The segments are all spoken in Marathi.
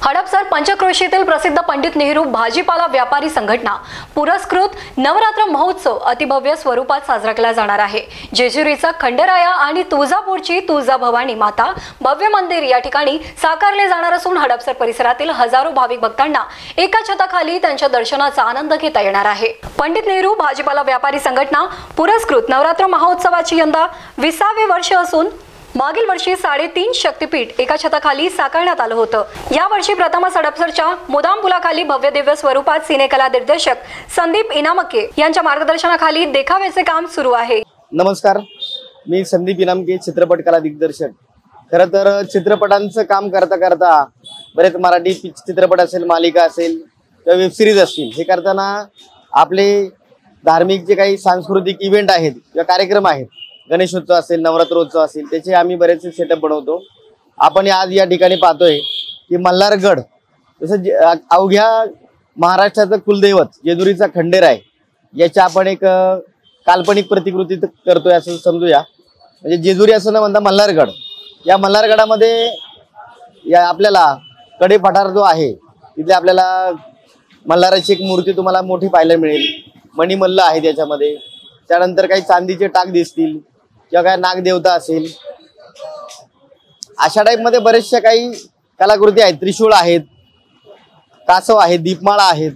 हडपसर पंचक्रोशीतील प्रसिद्ध पंडित नेहरू भाजीपाला व्यापारी संघटना पुरस्कृत नवरात्र महोत्सव अतिभव्य स्वरूपात साजरा केला जाणार आहे। जेजुरीचा खंडेराया आणि तुळजापूरची तुळजाभवानी माता भव्य मंदिर या ठिकाणी साकारले जाणार असून हडपसर परिसरातील हजारो भाविक भक्तांना एका छताखाली त्यांच्या दर्शनाचा आनंद घेता येणार आहे। पंडित नेहरू भाजीपाला व्यापारी संघटना पुरस्कृत नवरात्र महोत्सवाची यंदा 20वे वर्ष असून मागील वर्षी 3.5 शक्तिपीठ एका छताखाली साकारण्यात आलं होतं। या वर्षी प्रथमच हडपसरच्या मुदाम पुलाखाली भव्य दिव्य स्वरूपात सिनेकला दिग्दर्शक संदीप इनामके यांच्या मार्गदर्शनाखाली देखाव्याचे काम सुरू आहे। नमस्कार, मी संदीप इनामके, चित्रपट कला दिग्दर्शक। खरं तर चित्रपटांचं काम करता करता बरेच मराठी चित्रपट असेल, मालिका असेल किंवा वेब सिरीज असतील, हे करताना आपले धार्मिक जे काही सांस्कृतिक इव्हेंट आहेत किंवा कार्यक्रम आहेत, गणेशोत्सव असेल, नवरात्रोत्सव असेल, त्याचे आम्ही बरेचसे सेटअप बनवतो। आपण आज या ठिकाणी पाहतोय की मल्हारगड जसं अवघ्या महाराष्ट्राचं कुलदैवत जेजुरीचा खंडेराय याच्या आपण एक काल्पनिक प्रतिकृती करतोय असं समजूया। म्हणजे जेजुरी असं न म्हणता मल्हारगड, या मल्हारगडामध्ये या आपल्याला कडे पठार जो आहे तिथे आपल्याला मल्हाराची एक मूर्ती तुम्हाला मोठी पाहायला मिळेल। मणिमल्ल आहे त्याच्यामध्ये, त्यानंतर काही चांदीचे टाक दिसतील किंवा काय नागदेवता असेल, अशा टाईप मध्ये बरेचशा काही कलाकृती आहेत। त्रिशूळ आहेत, कासव आहेत, दीपमाळा आहेत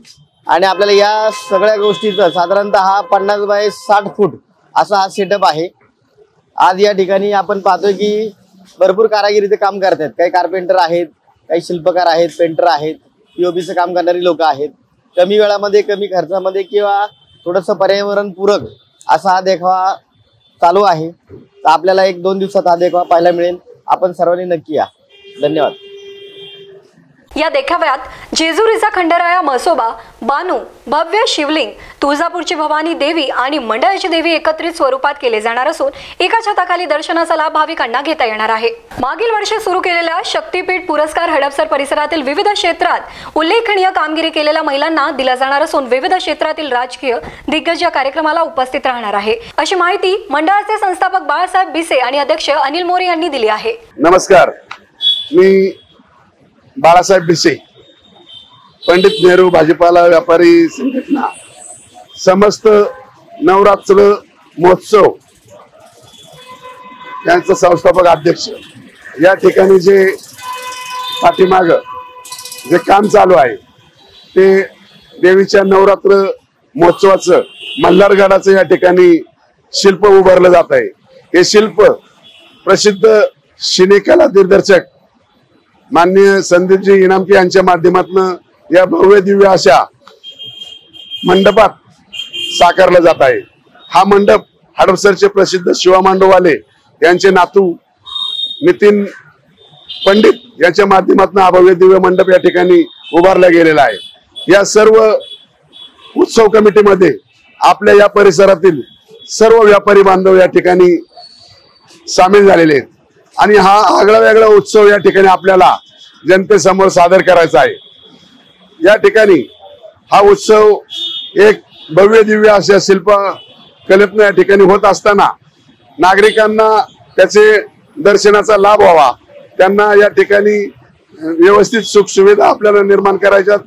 आणि आपल्याला या सगळ्या गोष्टीचं साधारणतः 50 बाय 60 फूट असा हा सेटअप आहे। आज या ठिकाणी आपण पाहतोय की भरपूर कारागिरीचे काम करतात। काही कार्पेंटर आहेत, काही शिल्पकार आहेत, पेंटर आहेत, पीओपीचं काम करणारी लोक आहेत। कमी वेळामध्ये, कमी खर्चामध्ये किंवा थोडंसं पर्यावरणपूरक असा हा देखावा चालू आहे। तर आपल्याला 1-2 दिवसात हा देखावा पाहायला मिळेल। आपण सर्वांनी नक्की या। धन्यवाद। या देखाव्यात जेजुरीचा खंडेराया म्हसोबा, बानू, भव्य शिवलिंग, तुळजापूरची भवानी देवी आणि मंडळाची देवी एकत्रित स्वरूपात केले जाणार असून एका छताखाली दर्शनाचा लाभ भाविकांना घेता येणार आहे। मागील वर्षी सुरू केलेल्या शक्तिपीठ पुरस्कार हडपसर परिसरातील विविध क्षेत्रात उल्लेखनीय कामगिरी केलेल्या महिलांना दिला जाणार असून विविध क्षेत्रातील राजकीय दिग्गज या कार्यक्रमाला उपस्थित राहणार आहे, अशी माहिती मंडळाचे संस्थापक बाळासाहेब बिसे आणि अध्यक्ष अनिल मोरे यांनी दिली आहे। नमस्कार, मी बाळासाहेब बिसे, पंडित नेहरू भाजीपाला व्यापारी संघटना, समस्त नवरात्र महोत्सव यांचा संस्थापक अध्यक्ष। या ठिकाणी जे पाठीमाग जे काम चालू आहे ते देवीच्या नवरात्र महोत्सवाचं मल्हारगडाचं या ठिकाणी शिल्प उभारलं जात आहे। हे शिल्प प्रसिद्ध सिनेकला दिग्दर्शक माननीय संदीपजी इनामके यांच्या माध्यमातून या भव्य दिव्य अशा मंडपात साकारला जात आहे। हा मंडप हडपसरचे प्रसिद्ध शिवा मांडववाले यांचे नातू नितीन पंडित यांच्या माध्यमातून हा भव्य दिव्य मंडप या ठिकाणी उभारला गेलेला आहे। या सर्व उत्सव कमिटीमध्ये आपल्या या परिसरातील सर्व व्यापारी बांधव या ठिकाणी सामील झालेले आहेत आणि हा आगळा वेगळा उत्सव या ठिकाणी आपल्याला जनतेसमोर सादर करायचा आहे। या ठिकाणी हा उत्सव एक भव्य दिव्य अशा शिल्प कलेतून या ठिकाणी होत असताना नागरिकांना त्याचे दर्शनाचा लाभ व्हावा, त्यांना या ठिकाणी व्यवस्थित सुख सुविधा आपल्याला निर्माण करायच्या,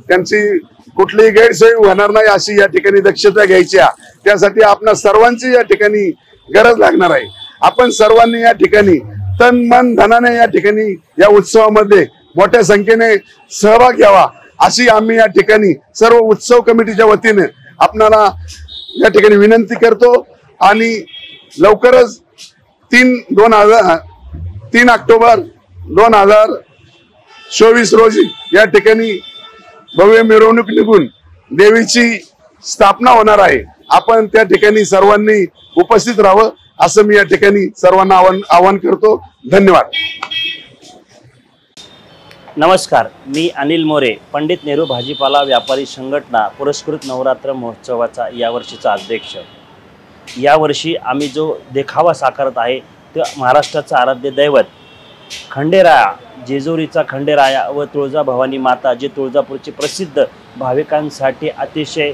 त्यांची कुठलीही गैरसोय होणार नाही अशी या ठिकाणी दक्षता घ्यायची। त्यासाठी आपणा सर्वांची या ठिकाणी गरज लागणार आहे। आपण सर्वांनी या ठिकाणी तन मन धनाने या ठिकाणी या उत्सवामध्ये मोठ्या संख्येने सहभाग घ्यावा अशी आम्ही या ठिकाणी सर्व उत्सव कमिटीच्या वतीने आपणाला या ठिकाणी विनंती करतो। आणि लवकरच 3 ऑक्टोबर 2024 रोजी या ठिकाणी भव्य मिरवणूक निघून देवीची स्थापना होणार आहे। आपण त्या ठिकाणी सर्वांनी उपस्थित राहावं असं मी या ठिकाणी सर्वांना आवाहन करतो। धन्यवाद। नमस्कार, मी अनिल मोरे, पंडित नेहरू भाजीपाला व्यापारी संघटना पुरस्कृत नवरात्र महोत्सवाचा यावर्षीचा अध्यक्ष। यावर्षी आम्ही जो देखावा साकारत आहे तो महाराष्ट्राचा आराध्य दैवत खंडेराया, जेजुरीचा खंडेराया व तुळजाभवानी माता, जे तुळजापूरची प्रसिद्ध भाविकांसाठी अतिशय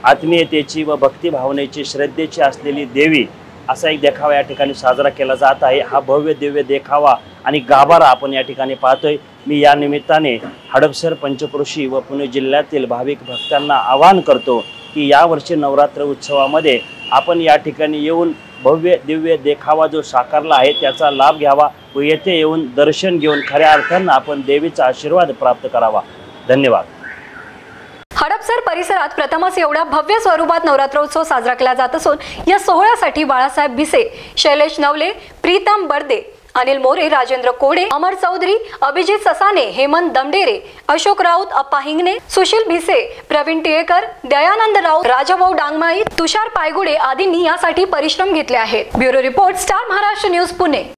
आत्मीयतेची व भक्तिभावनेची, श्रद्धेची असलेली देवी असा एक देखावा या ठिकाणी साजरा केला जात आहे। हा भव्य दिव्य देखावा आणि गाभारा आपण या ठिकाणी पाहतोय। मी या निमित्ताने हडपसर, पंचक्रोशी व पुणे जिल्ह्यातील भाविक भक्तांना आवाहन करतो की यावर्षी नवरात्र उत्सवामध्ये आपण या ठिकाणी येऊन भव्य दिव्य देखावा जो साकारला आहे त्याचा लाभ घ्यावा व येथे येऊन दर्शन घेऊन खऱ्या अर्थानं आपण देवीचा आशीर्वाद प्राप्त करावा। धन्यवाद। हडपसर परिसरात प्रथमच एवढ्या भव्य स्वरूपात नवरात्रोत्सव साजरा केला जात असून या सोहळ्यासाठी बाळासाहेब भिसे, शैलेश नवले, प्रीतम बर्दे, अनिल मोरे, राजेंद्र कोडे, अमर चौधरी, अभिजित ससाने, हेमंत दमडेरे, अशोक राऊत, अप्पा हिंगणे, सुशील भिसे, प्रवीण टिळेकर, दयानंद राऊत, राजाभाऊ डांगमाई, तुषार पायगुडे आदींनी यासाठी परिश्रम घेतले आहेत। Bureau report, star Maharashtra news, Pune.